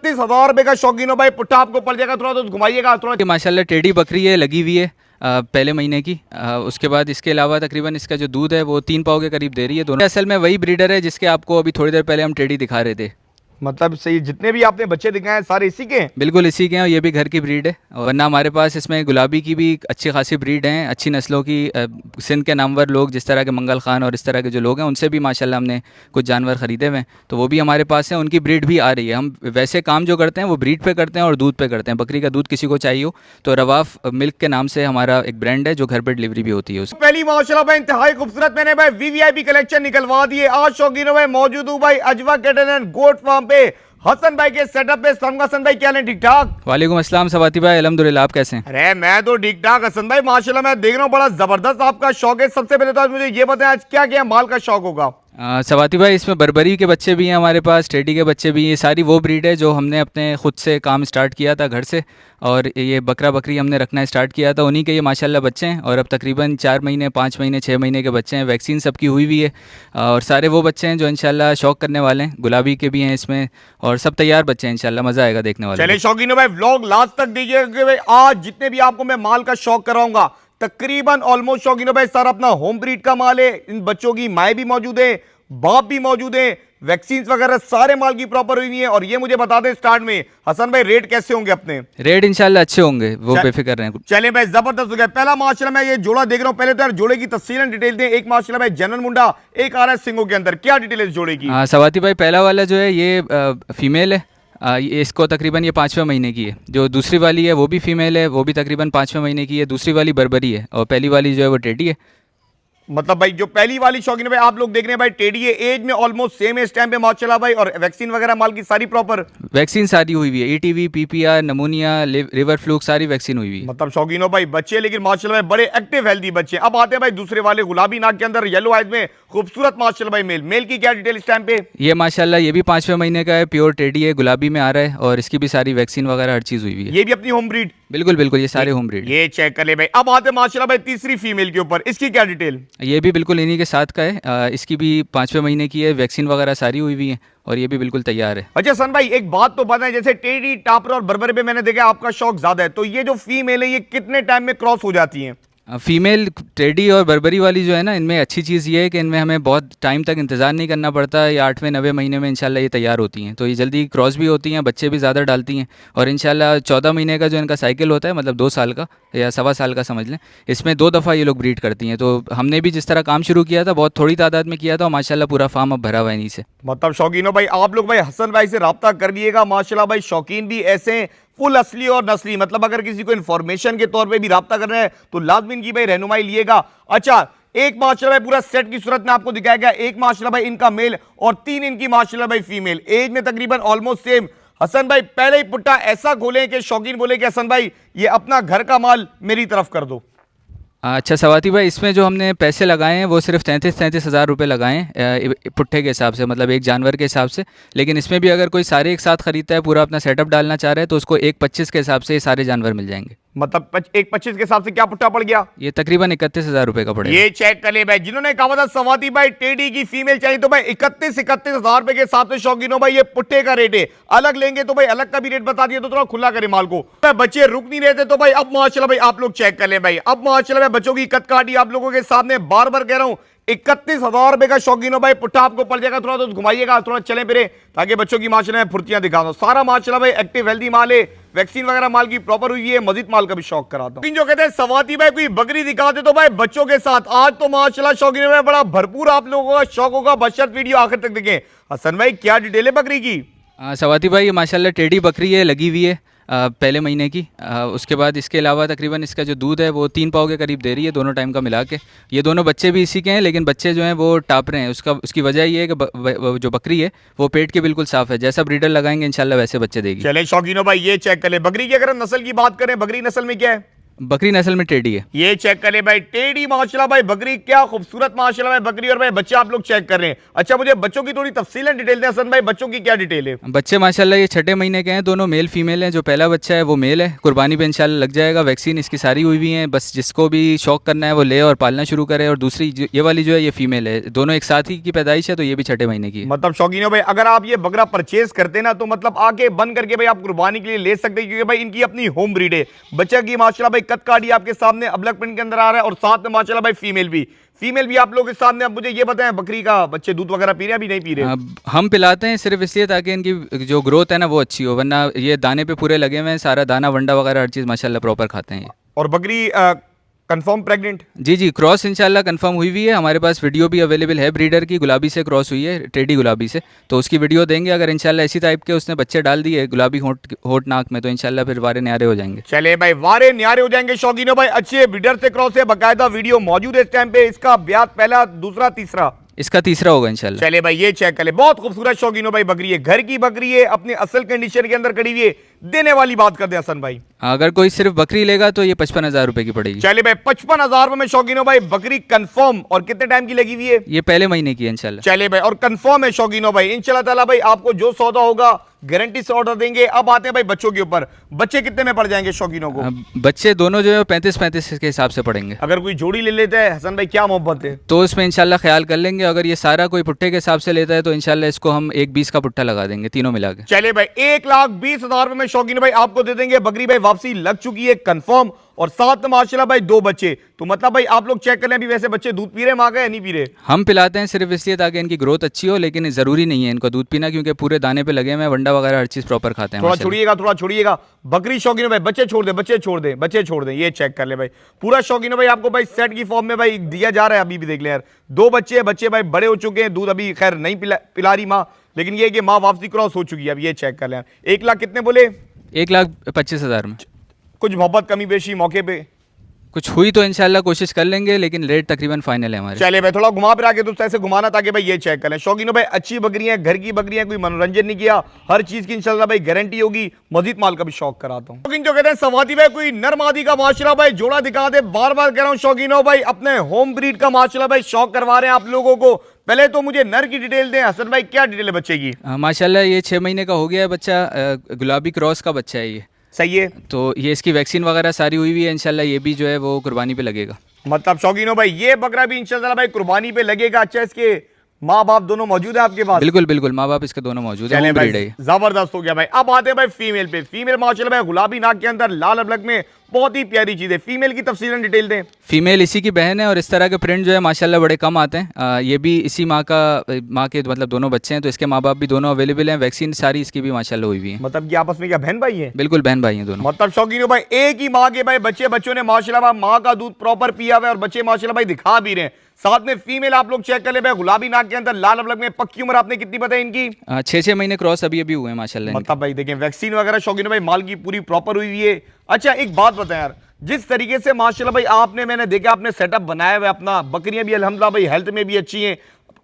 31,000 का शौकीनों भाई पुट्ठा आपको पड़ जाएगा। थोड़ा तो घुमाइएगा थोड़ा। माशाल्लाह टेडी बकरी है, लगी हुई है पहले महीने की। उसके बाद इसके अलावा तकरीबन इसका जो दूध है वो 3 पाव के करीब दे रही है। दोनों असल में वही ब्रीडर है जिसके आपको अभी थोड़ी देर पहले हम टेडी दिखा रहे थे। मतलब सही, जितने भी आपने बच्चे दिखाए सारे इसी के हैं? बिल्कुल इसी के हैं, और ये भी घर की ब्रीड है। और वरना हमारे पास इसमें गुलाबी की भी अच्छी खासी ब्रीड हैं, अच्छी नस्लों की। सिंध के नामवर लोग जिस तरह के मंगल खान और इस तरह के जो लोग हैं उनसे भी माशाल्लाह हमने कुछ जानवर ख़रीदे हुए हैं, तो वो भी हमारे पास हैं। उनकी ब्रीड भी आ रही है। हम वैसे काम जो करते हैं वो ब्रीड पे करते हैं और दूध पे करते हैं। बकरी का दूध किसी को चाहिए हो तो रवाफ मिल्क के नाम से हमारा एक ब्रांड है जो घर पर डिलीवरी भी होती है उसकी। पहली माशाल्लाह भाई इंतहाई खूबसूरत मैंने भाई वीवीआईपी कलेक्शन निकलवा दिए। आज शौकीनों भाई मौजूद हूँ भाई अजवा कैटल एंड गोट फार्म पे हसन भाई के सेटअप पे। हसन भाई क्या है, ठीक ठाक? वालेकुम अस्सलाम सवाती भाई, अल्हम्दुलिल्लाह, आप कैसे हैं? अरे मैं तो ठीक ठाक हसन भाई, माशाल्लाह मैं देख रहा हूँ बड़ा जबरदस्त आपका शौक है। सबसे पहले तो आज मुझे ये बताएं आज क्या क्या माल का शौक होगा? सवाती भाई इसमें बर्बरी के बच्चे भी हैं हमारे पास, टेडी के बच्चे भी हैं। ये सारी वो ब्रीड है जो हमने अपने खुद से काम स्टार्ट किया था घर से, और ये बकरा बकरी हमने रखना स्टार्ट किया था। उन्हीं के ये माशाल्लाह बच्चे हैं, और अब तकरीबन 4 महीने 5 महीने 6 महीने के बच्चे हैं। वैक्सीन सबकी हुई हुई है, और सारे वो बच्चे हैं जो इंशाल्लाह शौक करने वाले हैं। गुलाबी के भी हैं इसमें, और सब तैयार बच्चे हैं। इंशाल्लाह मज़ा आएगा देखने वाले। चलिए शौकीनों भाई व्लॉग लास्ट तक दीजिएगा भाई। आज जितने भी आपको मैं माल का शौक कराऊंगा तकरीबन ऑलमोस्ट शौकीनों भाई सारा अपना होम ब्रीड का माल है। इन बच्चों की माएँ भी मौजूद है, बाप भी मौजूद है, वैक्सीन वगैरह सारे माल की प्रॉपर हुई है। और ये मुझे बता दें स्टार्ट में हसन भाई रेट कैसे होंगे अपने? रेट इंशाल्लाह अच्छे होंगे, वो बेफिक्र रहे हैं। चलिए भाई जबरदस्त हो गया। पहला माशाल्लाह मैं ये जोड़ा देख रहा हूं। पहले तो यार जोड़े की तफसील डिटेल दें। एक माशाल्लाह भाई जनरल मुंडा, एक आ रहा है सिंगों के अंदर, क्या डिटेल है इस जोड़े की? सवाती भाई पहला वाला जो है ये फीमेल है। इसको तकरीबन ये 5वें महीने की है। जो दूसरी वाली है वो भी फीमेल है, वो भी तकरीबन 5वें महीने की है। दूसरी वाली बर्बरी है, और पहली वाली जो है वो टेडी है। मतलब भाई जो पहली वाली शौकीन भाई आप लोग देख रहे हैं भाई टेडी है, एज में ऑलमोस्ट सेम है इस टाइम पे माशाल्लाह भाई। और वैक्सीन वगैरह माल की सारी प्रॉपर वैक्सीन सारी हुई हुई है। ईटीवी, पीपीआर, नमूनिया, रिवर फ्लूक सारी वैक्सीन हुई हुई है। मतलब शौकीनों भाई बच्चे लेकिन माशाल्लाह भाई बड़े एक्टिव हेल्दी बच्चे। अब आते हैं भाई दूसरे वाले गुलाबी नाक के अंदर येलो आइज में खूबसूरत माशाल्लाह भाई मेल। मेल की क्या डिटेल इस टाइम पे? ये माशाल्लाह ये भी 5वें महीने का है, प्योर टेडी है, गुलाबी में आ रहा है, और इसकी भी सारी वैक्सीन वगैरह हर चीज़ हुई हुई है। ये भी अपनी होम ब्रीड? बिल्कुल बिल्कुल, ये सारे होम ब्रीड। ये चेक कर ले भाई। अब आते हैं माशाल्लाह भाई तीसरी फीमेल के ऊपर, इसकी क्या डिटेल? ये भी बिल्कुल इन्हीं के साथ का है। इसकी भी 5वें महीने की है, वैक्सीन वगैरह सारी हुई हुई है, और ये भी बिल्कुल तैयार है। अच्छा सन भाई एक बात तो बताएं, जैसे टेडी, टापर और बर्बरी पे मैंने देखा आपका शौक ज्यादा है, तो ये जो फीमेल है ये कितने टाइम में क्रॉस हो जाती है? फीमेल टेडी और बर्बरी वाली जो है ना, इनमें अच्छी चीज़ ये है कि इनमें हमें बहुत टाइम तक इंतज़ार नहीं करना पड़ता। ये 8वें 9वें महीने में इंशाल्लाह ये तैयार होती हैं, तो ये जल्दी क्रॉस भी होती हैं, बच्चे भी ज़्यादा डालती हैं। और इंशाल्लाह 14 महीने का जो इनका साइकिल होता है, मतलब 2 साल का या 1.25 साल का समझ लें, इसमें 2 दफ़ा ये लोग ब्रीड करती हैं। तो हमने भी जिस तरह काम शुरू किया था बहुत थोड़ी तादाद में किया था, और माशाल्लाह पूरा फार्म अब भरा हुआ है इन्हीं से। मतलब शौकीनों भाई आप लोग भाई हसन भाई से रब्ता कर लिएगा। माशाल्लाह भाई शौकीन भी ऐसे फुल असली और नस्ली, मतलब अगर किसी को इन्फॉर्मेशन के तौर पे भी रब्ता कर रहे हैं तो लाजमी इनकी भाई रहनुमाई लिएगा। अच्छा एक माशाल्लाह भाई पूरा सेट की सूरत में आपको दिखाया गया। एक माशाल्लाह भाई इनका मेल और 3 इनकी माशाल्लाह भाई फीमेल, एज में तकरीबन ऑलमोस्ट सेम। हसन भाई पहले ही पुट्टा ऐसा खोले कि शौकीन बोले कि हसन भाई ये अपना घर का माल मेरी तरफ कर दो। अच्छा सवाती भाई, इसमें जो हमने पैसे लगाए हैं वो सिर्फ 33 हज़ार रुपये लगाए हैं पुट्ठे के हिसाब से, मतलब एक जानवर के हिसाब से। लेकिन इसमें भी अगर कोई सारे एक साथ खरीदता है, पूरा अपना सेटअप डालना चाह रहा है, तो उसको 1.25 के हिसाब से ये सारे जानवर मिल जाएंगे। मतलब 1.25 के हिसाब से क्या पुट्टा पड़ गया? ये तकरीबन 31,000 रुपये का पड़ेगा। ये चेक कर ले भाई, जिन्होंने कहा था सवाती भाई टेडी की फीमेल चाहिए तो भाई 31,000 रुपए के हिसाब से शौकीनों भाई ये पुट्टे का रेट है। अलग लेंगे तो भाई अलग का भी रेट बता दिया, तो थोड़ा खुला करे माल को। बच्चे रुक नहीं रहे थे तो भाई अब माशाल्लाह भाई आप लोग चेक कर ले भाई। अब माशाल्लाह भाई बच्चों की कद काटी आप लोगों के सामने, बार बार कह रहा हूं 31,000 रुपए का शौकीनों भाई पुट्ठा आपको पड़ जाएगा। थोड़ा तो घुमाइएगा, थोड़ा चले फिरे, ताकि बच्चों की माशाल्लाह फुर्तियां दिखा दो। सारा माशाल्लाह भाई एक्टिव हेल्दी माल है, वैक्सीन वगैरह माल की प्रॉपर हुई है। मजीद माल का भी शौक कराता हूं। जो कहते हैं सवाती भाई कोई बकरी दिखाते तो भाई बच्चों के साथ, आज तो माशाल्लाह शौकीनों में बड़ा भरपूर आप लोगों का शौक होगा। बशर्त वीडियो आखिर तक देखें। हसन भाई क्या डिटेल है बकरी की? सवाती भाई ये माशाल्लाह टेडी बकरी है, लगी हुई है पहले महीने की। उसके बाद इसके अलावा तकरीबन इसका जो दूध है वो 3 पाव के करीब दे रही है, दोनों टाइम का मिला के। ये दोनों बच्चे भी इसी के हैं, लेकिन बच्चे जो हैं वो टाप रहे हैं। उसकी वजह ये है कि जो बकरी है वो पेट के बिल्कुल साफ़ है, जैसा ब्रीडर लगाएंगे इंशाल्लाह वैसे बच्चे देगी। चले शौकीनों भाई ये चेक कर ले बकरी की। अगर नस्ल की बात करें, बकरी नस्ल में क्या है? बकरी नस्ल में टेडी है। ये चेक करें भाई, टेडी माशाल्लाह भाई, बकरी क्या खूबसूरत माशाल्लाह भाई बकरी, और भाई बच्चे आप लोग चेक कर रहे हैं। अच्छा मुझे बच्चों की थोड़ी तफसीलन डिटेल दें हसन भाई, बच्चों की क्या डिटेल है? बच्चे माशाल्लाह ये छठे महीने के हैं, दोनों मेल फीमेल हैं। जो पहला बच्चा है वो मेल है, कुर्बानी पे इंशाल्लाह लग जाएगा। वैक्सीन इसकी सारी हुई हुई है, बस जिसको भी शौक करना है वो ले और पालना शुरू करे। और दूसरी ये वाली जो है ये फीमेल है, दोनों एक साथ ही की पैदाइश है, तो ये भी छठे महीने की है। मतलब शौकीनों भाई अगर आप ये बकरा परचेज करते ना तो मतलब आके बंद करके भाई आप कुर्बानी के लिए ले सकते हैं, क्योंकि भाई इनकी अपनी होम ब्रीड है। बच्चा की माशाल्लाह भाई कद काठी आपके सामने अबलग प्रिंट के अंदर आ रहा है, और साथ में माशाल्लाह भाई फीमेल भी आप लोगों के सामने। अब मुझे ये बताएं, बकरी का बच्चे दूध वगैरह पी रहे हैं अभी नहीं पी रहे? हम पिलाते हैं सिर्फ इसलिए ताकि इनकी जो ग्रोथ है ना वो अच्छी हो, वरना ये दाने पे पूरे लगे हुए हैं, सारा दाना वंडा वगैरह हर चीज़ माशाल्लाह प्रॉपर खाते हैं ये। और बकरी कंफर्म प्रेग्नेंट? जी क्रॉस इंशाल्लाह कंफर्म हुई हुई है। हमारे पास वीडियो भी अवेलेबल है, ब्रीडर की गुलाबी से क्रॉस हुई है, टेडी गुलाबी से, तो उसकी वीडियो देंगे। अगर इंशाल्लाह इसी टाइप के उसने बच्चे डाल दिए गुलाबी होठ नाक में, तो इंशाल्लाह फिर वारे न्यारे हो जाएंगे। चले भाई वारे न्यारे हो जाएंगे शौकीनों भाई, अच्छे ब्रीडर से क्रॉस है, बाकायदा वीडियो मौजूद है इस टाइम पे। इसका ब्याज पहला दूसरा तीसरा? इसका तीसरा होगा इंशाल्लाह। चले भाई ये चेक कर ले, बहुत खूबसूरत शौकीनों भाई बकरी है, घर की बकरी है, अपने असल कंडीशन के अंदर खड़ी हुई है। देने वाली बात कर दे हसन भाई, अगर कोई सिर्फ बकरी लेगा तो ये 55,000 रुपए की पड़ेगी। चले भाई 55,000 रुपए में शौकीनों भाई बकरी कंफर्म। और कितने टाइम की लगी हुई है? ये पहले महीने की है इंशाल्लाह। चले भाई और कंफर्म है शौकीनों भाई, इंशाल्लाह ताला भाई आपको जो सौदा होगा गारंटी से ऑर्डर देंगे। अब आते हैं भाई बच्चों के ऊपर, बच्चे कितने में पड़ जाएंगे शौकीनों को? बच्चे दोनों जो है 35-35 के हिसाब से पड़ेंगे। अगर कोई जोड़ी ले लेता है हसन भाई क्या मोहब्बत है? तो इसमें इंशाल्लाह ख्याल कर लेंगे। अगर ये सारा कोई पुट्ठे के हिसाब से लेता है तो इंशाल्लाह इसको हम 1,20 का पुट्ठा लगा देंगे तीनों मिला के। चले भाई 1,20,000 रुपए में शौकीन भाई आपको दे देंगे। बकरी भाई वापसी लग चुकी है कंफर्म, और साथ में माशाल्लाह भाई 2 बच्चे। तो मतलब भाई आप लोग चेक कर लें अभी वैसे बच्चे दूध पी रहे हैं माँ का या नहीं पी रहे? हम पिलाते हैं सिर्फ इसलिए ताकि इनकी ग्रोथ अच्छी हो, लेकिन ज़रूरी नहीं है इनको दूध पीना, क्योंकि पूरे दाने पे लगे हुए हैं, वंडा वगैरह हर चीज़ प्रॉपर खाते हैं। थोड़ा छोड़िएगा बकरी शौकीन भाई, बच्चे छोड़ दे। ये चेक कर ले भाई, पूरा शौकीन भाई आपको भाई सेट की फॉर्म में भाई दिया जा रहा है। अभी भी देख ले यार, 2 बच्चे भाई बड़े हो चुके हैं, दूध अभी खैर नहीं पिला रही माँ, लेकिन ये कि माँ वापसी क्रॉस हो चुकी है। अब ये चेक कर ले, 1 लाख कितने बोले? 1,25,000 में। कुछ मोहब्बत कमी बेशी मौके पे कुछ हुई तो इंशाल्लाह कोशिश कर लेंगे, लेकिन रेट तकरीबन फाइनल है हमारे। चले भाई थोड़ा घुमा फिरा के तो ऐसे घुमाना ताकि भाई ये चेक करें। शौकीनों भाई अच्छी बकरियां, घर की बकरियां, कोई मनोरंजन नहीं किया, हर चीज की इंशाल्लाह भाई गारंटी होगी। मजीद माल का भी शौक कराता हूँ। शौकीन जो कहते हैं सवाती भाई कोई नर मादी का माशाल्लाह भाई जोड़ा दिखा दे, बार बार कह रहा हूँ शौकीनों भाई अपने होम ब्रीड का माशाल्लाह भाई शौक करवा रहे हैं आप लोगों को। पहले तो मुझे नर की डिटेल दें हसन भाई, क्या डिटेल है बच्चे की? माशाल्लाह ये 6 महीने का हो गया है बच्चा, गुलाबी क्रॉस का बच्चा है ये। सही है, तो ये इसकी वैक्सीन वगैरह सारी हुई हुई है, इंशाल्लाह ये भी जो है वो कुर्बानी पे लगेगा। मतलब शौकीनों भाई ये बकरा भी इंशाल्लाह भाई कुर्बानी पे लगेगा। अच्छा इसके माँ बाप दोनों मौजूद है आपके पास? बिल्कुल माँ बाप इसके दोनों मौजूद है, भाई जबरदस्त हो गया भाई। अब आते हैं भाई फीमेल पे। फीमेल माशाल्लाह भाई गुलाबी नाक के अंदर लाल अबलग में, बहुत ही प्यारी चीज है। फीमेल की तफसीलन डिटेल दें। फीमेल इसी की बहन है, और इस तरह के प्रिंट जो है माशाल्लाह बड़े कम आते हैं। ये भी इसी माँ के मतलब दोनों बच्चे हैं, तो इसके माँ बाप भी दोनों अवेलेबल हैं। वैक्सीन सारी इसकी भी माशाल्लाह हुई हुई है। मतलब कि आपस में क्या बहन भाई है? बिल्कुल बहन भाई हैं दोनों। मतलब शौकीनों भाई एक ही माँ के भाई बच्चों ने माशाल्लाह माँ का दूध प्रॉपर पिया हुआ है, और बच्चे माशाल्लाह भाई दिखा भी रहे हैं। साथ में फीमेल आप लोग चेक कर ले भाई, गुलाबी नाक के अंदर लाल अबलग में। पक्की उम्र आपने कितनी बताई इनकी? 6 महीने क्रॉस अभी हुए हैं माशाल्लाह। मतलब भाई देखें वैक्सीन वगैरह शौकीन भाई माल की पूरी प्रॉपर हुई है। अच्छा एक बात बताएं यार, जिस तरीके से माशाल्लाह भाई मैंने देखा आपने सेटअप बनाया हुआ है अपना, बकरियां भी अल्हम्दुलिल्लाह भाई हेल्थ में भी अच्छी हैं,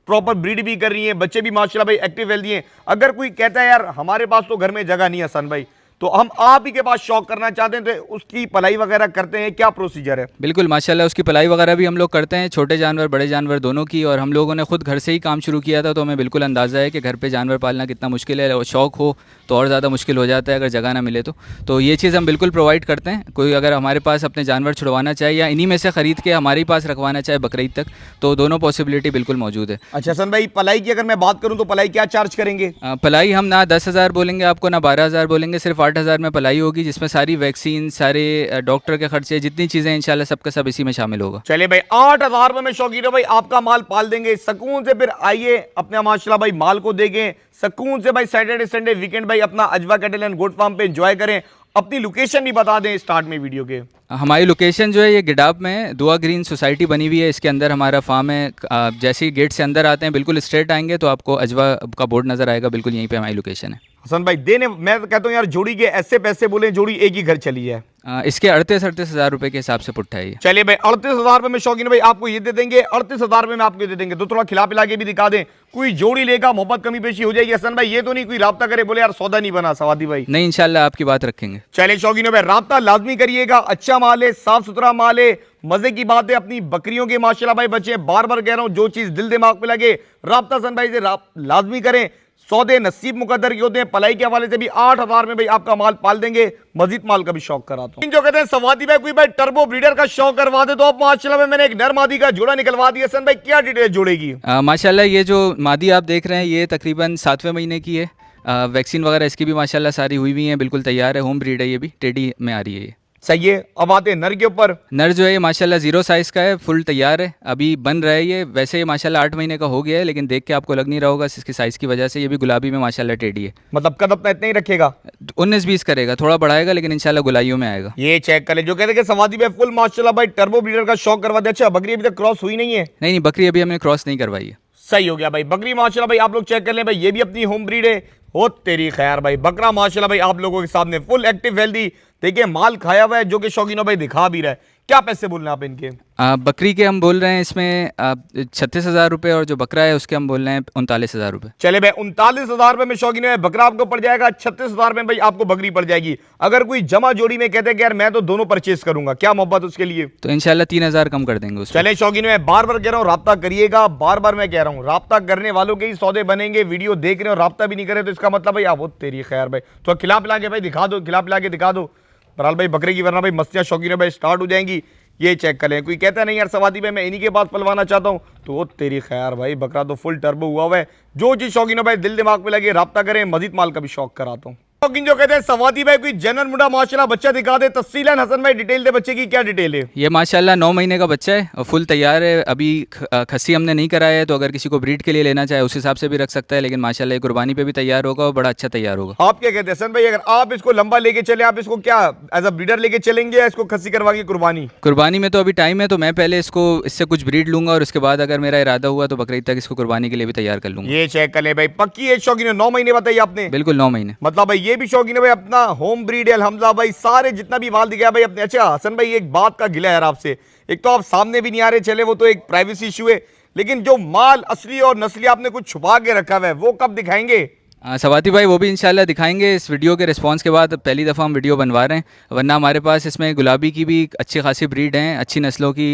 प्रॉपर ब्रीड भी कर रही हैं, बच्चे भी माशाल्लाह भाई एक्टिव हेल्दी हैं। अगर कोई कहता है यार हमारे पास तो घर में जगह नहीं है हसन भाई, तो हम आप ही के पास शौक करना चाहते हैं, तो उसकी पलाई वगैरह करते हैं, क्या प्रोसीजर है? बिल्कुल माशाल्लाह उसकी पलाई वगैरह भी हम लोग करते हैं, छोटे जानवर बड़े जानवर दोनों की। और हम लोगों ने खुद घर से ही काम शुरू किया था, तो हमें बिल्कुल अंदाज़ा है कि घर पे जानवर पालना कितना मुश्किल है, और शौक हो तो और ज़्यादा मुश्किल हो जाता है अगर जगह ना मिले तो ये चीज़ हम बिल्कुल प्रोवाइड करते हैं। कोई अगर हमारे पास अपने जानवर छुड़वाना चाहे या इन्हीं में से ख़रीद के हमारे पास रखवाना चाहे बकरीद तक, तो दोनों पॉसिबिलिटी बिल्कुल मौजूद है। अच्छा हसन भाई पलाई की अगर मैं बात करूँ तो पलाई क्या चार्ज करेंगे? पलाई हम ना 10,000 बोलेंगे आपको, ना 12,000 बोलेंगे, सिर्फ 8,000 में पलाई होगी, जिसमें सारी वैक्सीन, सारे डॉक्टर के खर्चे, जितनी चीज़ें इंशाल्लाह सबका सब इसी में शामिल होगा। चले भाई 8,000 रुपए में शौकीन भाई आपका माल पाल देंगे सुकून से। फिर आइए अपने माशाल्लाह भाई माल को देखें सुकून से भाई। सैटरडे संडे वीकेंड भाई अपना अजवा कैटल एंड गोट फार्म पे एंजॉय करें। अपनी लोकेशन भी बता दें स्टार्ट में वीडियो के। हमारी लोकेशन जो है ये गिडाब में है, दुआ ग्रीन सोसाइटी बनी हुई है, इसके अंदर हमारा फार्म है। जैसे ही गेट से अंदर आते हैं बिल्कुल स्ट्रेट आएंगे तो आपको अजवा का बोर्ड नज़र आएगा, बिल्कुल यहीं पे हमारी लोकेशन है। हसन भाई देने मैं कहता हूँ यार जोड़ी के ऐसे पैसे बोले, जोड़ी एक ही घर चली है। इसके 38,000 रुपए के हिसाब से पुट्ठा है ये। चलिए भाई 38,000 रुपए में शौकीन भाई आपको ये दे देंगे, 38,000 रुपए में आपको दे देंगे। तो थोड़ा खिला पिला के भी दिखा दें, कोई जोड़ी लेगा मोहब्बत कमी पेशी हो जाएगी। हसन भाई ये तो नहीं कोई राब्ता करे बोले यार सौदा नहीं बना सवादी भाई? नहीं इंशाल्लाह आपकी बात रखेंगे। चलिए शौकीन भाई राब्ता लाजमी करिएगा। अच्छा अच्छा माल है, साफ सुथरा माल है। मजे की बात है, अपनी बकरियों के माशाल्लाह भाई बच्चे, बार बार कह रहा हूं, जो चीज दिल दिमाग में लगे राब्ता हसन भाई से लाजमी करें। सौदे नसीब मुकद्दर के होते हैं, पलाई के हवाले से भी 8,000 में भाई आपका माल पाल देंगे। मजीद माल का भी शौक कराता हूं। जो कहते हैं सवादी भाई कोई भाई टर्बो ब्रीडर का शौक करवा दे तो आप माशाल्लाह में मैंने एक नर मादी का जोड़ा निकलवा दिया। हसन भाई क्या डिटेल जोड़ेगी? माशाल्लाह ये जो मादी आप देख रहे हैं ये तकरीबन 7वें महीने की है। वैक्सीन वगैरह इसकी भी माशाल्लाह सारी हुई हुई है, बिल्कुल तैयार है। होम ब्रीड है, ये भी टेडी में आ रही है ये। सही है। अब आते हैं नर के ऊपर। नर जो है ये माशाल्लाह 0 साइज़ का है, फुल तैयार है, अभी बन रहा है ये। वैसे ये माशाल्लाह 8 महीने का हो गया है, लेकिन देख के आपको लग नहीं रहा होगा इसकी साइज़ की वजह से। ये भी गुलाबी में माशाल्लाह टेडी है। मतलब कद अपना इतना ही रखेगा? 19-20 करेगा, थोड़ा बढ़ाएगा लेकिन इंशाल्लाह गुलाइयों में आएगा। ये चेक करें। जो कहते हैं कि सवादी भाई फुल माशाल्लाह भाई टर्बो ब्रीडर का शौक करवा दे। अच्छा, बकरी अभी तक क्रॉस हुई नहीं है? नहीं, बकरी अभी हमने क्रॉस नहीं करवाई है। सही हो गया भाई। बकरी माशाल्लाह भाई आप लोग चेक कर लें भाई, ये भी अपनी होम ब्रीड है। हो तेरी खैर भाई, बकरा माशाल्लाह भाई आप लोगों के सामने फुल एक्टिव हेल्दी। देखिए माल खाया हुआ है, जो कि शौकीनों भाई दिखा भी रहा है। क्या पैसे बोल रहे हैं आप इनके? बकरी के हम बोल रहे हैं इसमें 36,000 रुपये, और जो बकरा है उसके हम बोल रहे हैं 39,000 रुपये। चले भाई 39,000 रुपये में शौकीनों है बकरा आपको पड़ जाएगा, 36,000 में भाई आपको बकरी पड़ जाएगी। अगर कोई जमा जोड़ी में कहते हैं कि यार मैं तो दोनों परचेज करूंगा, क्या मोहब्बत उसके लिए? तो इंशाल्लाह 3,000 कम कर देंगे उसमें। चले शौकीनों है, बार बार कह रहा हूँ राब्ता करिएगा, बार बार मैं कह रहा हूँ राब्ता करने वालों के ही सौदे बनेंगे। वीडियो देख रहे हो राब्ता भी नहीं करे तो इसका मतलब भाई आप वो तेरी खैर भाई तो खिला पिला के भाई दिखा दो, खिला पिला के दिखा दो बहरहाल भाई बकरे की, वरना भाई मस्तियाँ शौकीनों भाई स्टार्ट हो जाएंगी। ये चेक करें। कोई कहता नहीं यार सवादी भाई मैं इन्हीं के पास पलवाना चाहता हूँ, तो वो तेरी खैर भाई बकरा तो फुल टर्बो हुआ है। जो चीज शौकीनों भाई दिल दिमाग में लगे राब्ता करें, मजीद माल का भी शौक कराता हूँ। शौकीन जो कहते हैं सवादी भाई कोई जनरल मुंडा माशाल्लाह बच्चा दिखा दे तफसीलन। हसन भाई डिटेल दे बच्चे की, क्या डिटेल है? ये माशाल्लाह 9 महीने का बच्चा है और फुल तैयार है। अभी खस्सी हमने नहीं कराया है, तो अगर किसी को ब्रीड के लिए लेना चाहे उस हिसाब से भी रख सकता है, लेकिन माशाल्लाह ये कुर्बानी पे भी तैयार होगा और बड़ा अच्छा तैयार होगा। आप क्या कहते हैं हसन भाई, अगर आप इसको लंबा लेके चले, आप इसको क्या एज अ ब्रीडर लेके चलेंगे या इसको खस्सी करवा के कुर्बानी? कुर्बानी में तो अभी टाइम है, तो मैं पहले इसको इससे कुछ ब्रीड लूंगा और उसके बाद अगर मेरा इरादा हुआ तो बकरीद तक इसको कुर्बानी के लिए भी तैयार कर लूंगा। ये चेक कर ले भाई, पक्की एज शौकीन 9 महीने बताइए आपने? बिल्कुल 9 महीने। मतलब भाई ये भी शौकीन है भाई, अपना होम ब्रीड है अल्हम्दुलिल्लाह भाई। सारे जितना भी माल दिखाया भाई अपने। अच्छा हसन भाई एक बात का गिला है यार आपसे, एक तो आप सामने भी नहीं आ रहे, चले वो तो एक प्राइवेसी इशू है, लेकिन जो माल असली और नस्ली आपने कुछ छुपा के रखा हुआ है वो कब दिखाएंगे? सवाती भाई वो भी इंशाल्लाह दिखाएंगे इस वीडियो के रिस्पांस के बाद। पहली दफ़ा हम वीडियो बनवा रहे हैं, वरना हमारे पास इसमें गुलाबी की भी अच्छी खासी ब्रीड हैं, अच्छी नस्लों की।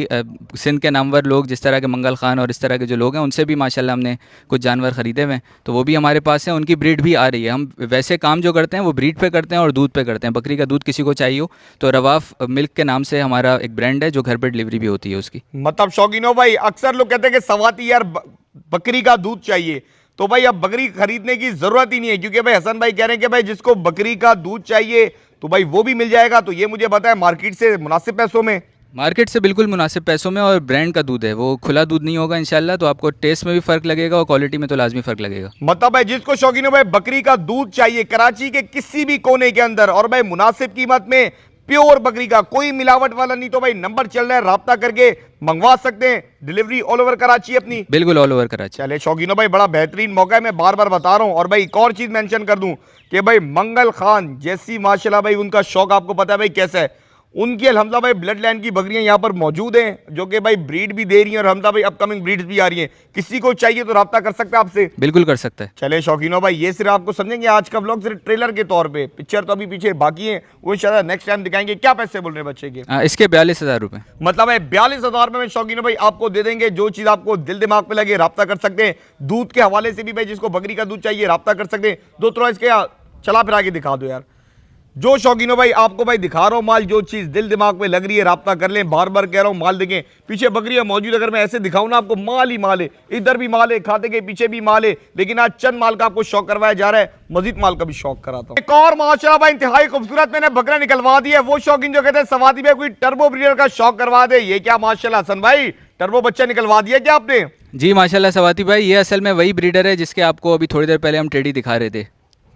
सिंध के नामवर लोग जिस तरह के मंगल खान और इस तरह के जो लोग हैं उनसे भी माशाल्लाह हमने कुछ जानवर ख़रीदे हुए हैं, तो वो भी हमारे पास हैं। उनकी ब्रीड भी आ रही है। हम वैसे काम जो करते हैं वो ब्रीड पे करते हैं और दूध पे करते हैं। बकरी का दूध किसी को चाहिए हो तो रवाफ मिल्क के नाम से हमारा एक ब्रांड है, जो घर पर डिलीवरी भी होती है उसकी। मतलब शौकीनों भाई अक्सर लोग कहते हैं कि सवाती यार बकरी का दूध चाहिए, तो भाई अब बकरी खरीदने की जरूरत ही नहीं है, क्योंकि भाई हसन भाई कह रहे हैं कि भाई जिसको बकरी का दूध चाहिए तो भाई वो भी मिल जाएगा। तो ये मुझे बताएं मार्केट से मुनासिब पैसों में? मार्केट से बिल्कुल मुनासिब पैसों में, और ब्रांड का दूध है, वो खुला दूध नहीं होगा इंशाल्लाह। तो आपको टेस्ट में भी फ़र्क लगेगा और क्वालिटी में तो लाजमी फ़र्क लगेगा। मतलब भाई जिसको शौकीनों भाई बकरी का दूध चाहिए कराची के किसी भी कोने के अंदर, और भाई मुनासिब कीमत में, प्योर बकरी का, कोई मिलावट वाला नहीं, तो भाई नंबर चल रहा है, राब्ता करके मंगवा सकते हैं। डिलीवरी ऑल ओवर कराची अपनी? बिल्कुल ऑल ओवर कराची। चले शौकीनों भाई बड़ा बेहतरीन मौका है, मैं बार बार बता रहा हूं। और भाई एक और चीज मेंशन कर दूं कि भाई मंगल खान जैसी माशाल्लाह भाई उनका शौक आपको पता है भाई कैसा है। उनकी अल्हम्दुलिल्लाह भाई ब्लड लाइन की बकरियां यहाँ पर मौजूद हैं, जो कि भाई ब्रीड भी दे रही हैं और अल्हम्दुलिल्लाह भाई अपकमिंग ब्रीड्स भी आ रही हैं। किसी को चाहिए तो राब्ता कर सकता है आपसे? बिल्कुल कर सकता है। चले शौकीनों भाई ये सिर्फ आपको समझेंगे आज का व्लॉग सिर्फ ट्रेलर के तौर पे, पिक्चर तो अभी पीछे बाकी है, वो इंशाल्लाह नेक्स्ट टाइम दिखाएंगे। क्या पैसे बोल रहे हैं बच्चे के? इसके 42,000 रुपये। मतलब भाई 42,000 में शौकीनों भाई आपको दे देंगे। जो चीज आपको दिल दिमाग पे लगे राब्ता कर सकते हैं। दूध के हवाले से भी भाई जिसको बकरी का दूध चाहिए राब्ता कर सकते हैं। दो थोड़ा इसके चला फिरा के दिखा दो यार। जो शौकीनों भाई आपको भाई दिखा रहा हूं माल, जो चीज दिल दिमाग में लग रही है राब्ता कर लें। बार बार कह रहा हूं माल देखें, पीछे बकरियां मौजूद, अगर मैं ऐसे दिखाऊं ना आपको माल ही माल है, इधर भी माल है, खाते के पीछे भी माल है, लेकिन आज चंद माल का आपको शौक करवाया जा रहा है, मजीद माल का भी शौक कराता हूं। एक और माशाल्लाह भाई इंतहाई खूबसूरत मैंने बकरा निकलवा दिया। वो शौकीन जो कहते हैं सवादी में कोई टर्बो ब्रीडर का शौक करवा दे, ये क्या माशाल्लाह हसन भाई टर्बो बच्चा निकलवा दिया क्या आपने? जी माशाल्लाह सवाती भाई, ये असल में वही ब्रीडर है जिसके आपको अभी थोड़ी देर पहले हम टेडी दिखा रहे थे।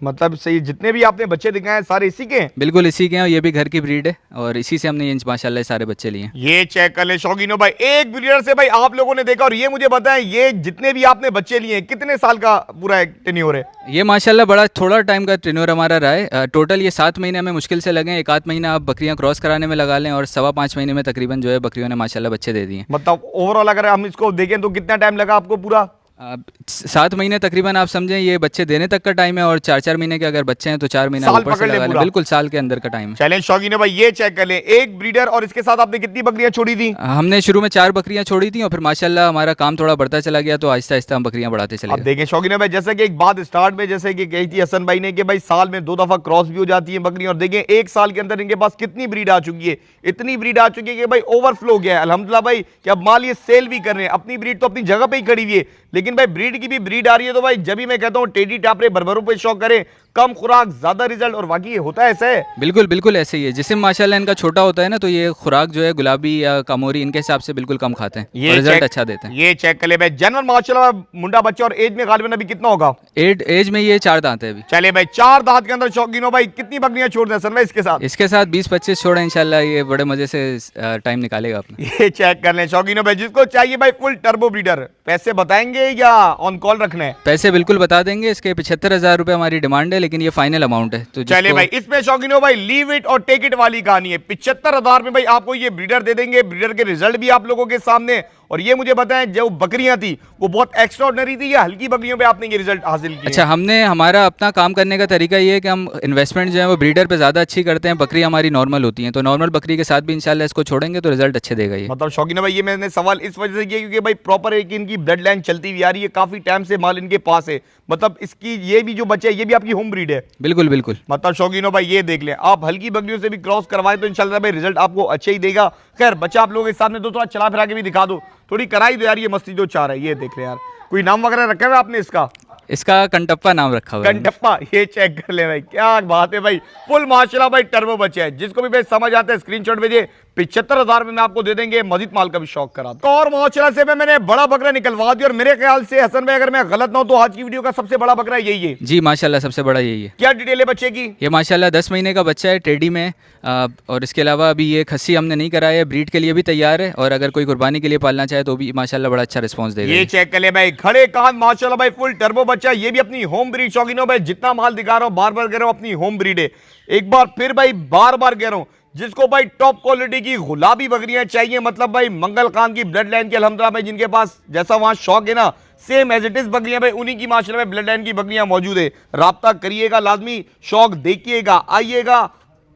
मतलब सही, जितने भी आपने बच्चे दिखाए सारे इसी के हैं? बिल्कुल इसी के हैं, और ये भी घर की ब्रीड है और इसी से हमने ये माशाल्लाह सारे बच्चे लिए हैं। ये चेक कर ले शौकीनों भाई, एक ब्रीडर से भाई आप लोगों ने देखा। और ये मुझे बताएं ये जितने भी आपने बच्चे लिए हैं कितने साल का पूरा टेन्योर है? ये माशाल्लाह बड़ा थोड़ा टाइम का टेन्योर हमारा रहा है। टोटल ये 7 महीने हमें मुश्किल से लगे। 1 महीना आप बकरियां क्रॉस कराने में लगा लें और 5.25 महीने में तकरीबन जो है बकरियों ने माशाल्लाह बच्चे दे दिए। मतलब ओवरऑल अगर हम इसको देखें तो कितना टाइम लगा आपको पूरा? 7 महीने तकरीबन आप समझें ये बच्चे देने तक का टाइम है, और 4-4 महीने के अगर बच्चे हैं तो 4 महीने साल ऊपर पकड़ से ले लगा लें, पूरा। बिल्कुल साल के अंदर का टाइम है। चलें शौकीन भाई, ये चेक कर लें, एक ब्रीडर और इसके साथ आपने कितनी बकरियां छोड़ी थी? हमने शुरू में 4 बकरियां छोड़ी थी और फिर माशाल्लाह हमारा काम थोड़ा बढ़ता चला गया, तो आहिस्ता आहिस्ता हम बकरियां बढ़ाते चले अब गए। देखें शौकीन भाई, जैसे कि एक बात स्टार्ट में जैसे कि कही थी हसन भाई ने कि भाई साल में 2 दफा क्रॉस भी हो जाती है बकरी, और देखें 1 साल के अंदर इनके पास कितनी ब्रीड आ चुकी है, इतनी ब्रीड आ चुकी है कि भाई ओवरफ्लो गया है अल्हम्दुलिल्लाह भाई, कि अब माल ये सेल भी कर रहे हैं। अपनी ब्रीड तो अपनी जगह पे ही खड़ी हुई है, लेकिन भाई ब्रीड की भी ब्रीड आ रही है, तो भाई जब भी मैं कहता हूं टेडी टापरे बरबरों पे शौक करें, कम खुराक ज्यादा रिजल्ट, और वाकई ये होता है ऐसा है। बिल्कुल बिल्कुल ऐसे ही है। जिसम माशाल्लाह इनका छोटा होता है ना, तो ये खुराक जो है गुलाबी या कामोरी इनके हिसाब से बिल्कुल कम खाते हैं और रिजल्ट अच्छा देते हैं। ये चेक कर ले भाई, जनरल माशाल्लाह मुंडा बच्चा, और एज में गालिबन अभी कितना होगा? एज में ये 4 दांत है अभी। चले भाई, 4 दांत के अंदर शौकीनों भाई कितनी बकरियां छोड़ दें सर भाई इसके साथ? इसके साथ 20-25 छोड़े इंशाल्लाह, ये बड़े मजे से टाइम निकालेगा अपना। ये चेक कर लें शौकीनों भाई, जिसको चाहिए भाई फुल टर्बो ब्रीडर, पैसे बताएंगे या ऑन कॉल रखना है? पैसे बिल्कुल बता देंगे, इसके 75,000 रुपये हमारी डिमांड है, लेकिन ये फाइनल अमाउंट है। तो चले भाई, इसमें शौकीनों भाई लीव इट और टेक इट वाली कहानी है। 75,000 में भाई आपको ये ब्रीडर दे देंगे, ब्रीडर के रिजल्ट भी आप लोगों के सामने। और ये मुझे बताएं, जो बकरियां थी वो बहुत एक्स्ट्राऑर्डिनरी थी या हल्की बकरियों पे आपने ये रिजल्ट हासिल किया? अच्छा, हमने हमारा अपना काम करने का तरीका ये है कि हम इन्वेस्टमेंट जो है वो ब्रीडर पे ज़्यादा अच्छी करते हैं, बकरी हमारी नॉर्मल होती हैं, तो नॉर्मल बकरी के साथ भी इंशाल्लाह इसको छोड़ेंगे तो रिजल्ट अच्छे देगा ये। मतलब शौकीन भाई, ये मैंने सवाल इस वजह से किया क्योंकि भाई प्रॉपर एक इनकी ब्लड लाइन चलती हुई आ रही है, काफी टाइम से माल इनके पास है। मतलब इसकी ये भी जो बच्चे है ये भी आपकी होम ब्रीड है? बिल्कुल बिल्कुल। मतलब शौकीनों भाई ये देख लें, आप हल्की बकरियों से भी क्रॉस करवाएं तो इंशाल्लाह भाई रिजल्ट आपको अच्छे ही देगा। खैर बच्चा आप लोगों के सामने तो थोड़ा चला फिरा के भी दिखा दो, थोड़ी कराई दो यार, ये मस्ती जो चाह रहा है। ये देख ले यार, कोई नाम वगैरह रखा है आपने इसका? इसका कंटप्पा नाम रखा हुआ है। कंटप्पा, ये चेक कर ले भाई, क्या बात है भाई, फुल माशाल्लाह भाई टर्बो बच्चे है। जिसको भी भाई समझ आता है स्क्रीनशॉट भेजिए, 75,000 में आपको दे देंगे, मजीद माल का भी शौक करा दो। और माशाल्लाह से मैंने बड़ा बकरा निकलवा दिया, और मेरे ख्याल से हसन भाई अगर मैं गलत ना हो तो आज की वीडियो का सबसे बड़ा बकरा यही है। जी माशाल्लाह सबसे बड़ा यही है। क्या डिटेल है बच्चे की? ये माशाल्लाह 10 महीने का बच्चा है, टेडी में, और इसके अलावा अभी ये खस्सी हमने नहीं कराया है, ब्रीड के लिए भी तैयार है, और अगर कोई कुर्बानी के लिए पालना चाहे तो भी माशाल्लाह बड़ा अच्छा रिस्पॉन्स देगा। ये चेक कर ले भाई, खड़े कान माशाल्लाह भाई, फुल टर्बो बच्चा, ये भी अपनी होम ब्रीड। शौकीनों भाई जितना माल दिखा रहा हूं, बार बार कह रहा हूं, अपनी होम ब्रीड है। एक बार फिर भाई बार बार कह रहा हूं, जिसको भाई टॉप क्वालिटी की गुलाबी बकरियां चाहिए, मतलब भाई मंगल खान की ब्लड लाइन की, अल्हम्दुलिल्लाह भाई जिनके पास जैसा वहां शौक है ना, सेम एज इट इज बकरियां भाई उन्हीं की माशाल्लाह ब्लड लाइन की बकरियां मौजूद है। राब्ता करिएगा लाजमी, शौक देखिएगा, आइएगा,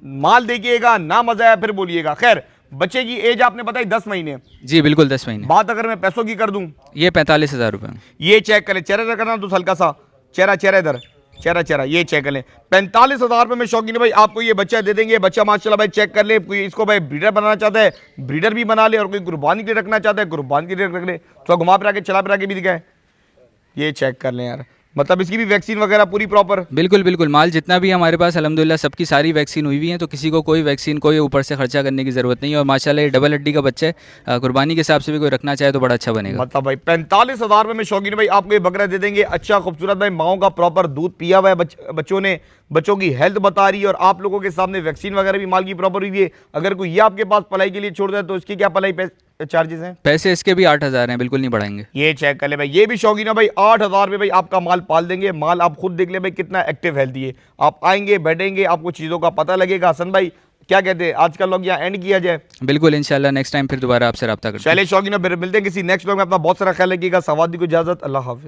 माल देखिएगा, ना मजा आया फिर बोलिएगा। खैर बच्चे की एज आपने बताई 10 महीने? जी बिल्कुल 10 महीने। बात अगर मैं पैसों की कर दूं, ये 45,000 रुपये। ये चेक करें, चेहरा करना तो हल्का सा चेहरा इधर, चेहरा ये चेक कर लें। 45,000 रुपये में शौकीन भाई आपको ये बच्चा दे देंगे। बच्चा माशाल्लाह भाई चेक कर ले, कोई इसको भाई ब्रीडर बनाना चाहता है ब्रीडर भी बना ले, और कोई कुर्बानी के लिए रखना चाहता है कुर्बानी के लिए रख ले। थोड़ा घुमा फिरा के चला फिरा के भी दिखाए, ये चेक कर लें यार, मतलब इसकी भी वैक्सीन वगैरह पूरी प्रॉपर? बिल्कुल बिल्कुल, माल जितना भी हमारे पास अल्हम्दुलिल्लाह सबकी सारी वैक्सीन हुई हुई है, तो किसी को कोई वैक्सीन कोई ऊपर से खर्चा करने की ज़रूरत नहीं है। और माशाल्लाह ये डबल हड्डी का बच्चा है, कुर्बानी के हिसाब से भी कोई रखना चाहे तो बड़ा अच्छा बनेगा। मतलब भाई 45,000 रुपये में शौकीन भाई आपको ये बकरा दे देंगे। अच्छा खूबसूरत भाई, माओ का प्रॉपर दूध पिया हुआ है बच्चों ने, बच्चों की हेल्थ बता रही है, और आप लोगों के सामने वैक्सीन वगैरह भी माल की प्रॉपर हुई है। अगर कोई ये आपके पास पलाई के लिए छोड़ दे तो इसकी क्या पलाई चार्जेस हैं? पैसे इसके भी 8,000 हैं, बिल्कुल नहीं बढ़ाएंगे। ये चेक कर ले भाई, ये भी शौकीन है भाई, 8,000 में भाई आपका माल पाल देंगे। माल आप खुद देख ले भाई कितना एक्टिव हेल्थी है। आप आएंगे बैठेंगे, आपको चीज़ों का पता लगेगा। हसन भाई क्या कहते हैं, आज का लोग यहाँ एंड किया जाए? बिल्कुल इंशाल्लाह नेक्स्ट टाइम फिर दोबारा आपसे रब्ता करते हैं। चले शौकीन, फिर मिलते हैं किसी नेक्स्ट व्लॉग में। अपना बहुत सारा ख्याल रखिएगा। सवादी को इजाजत, अल्लाह हाफिज़।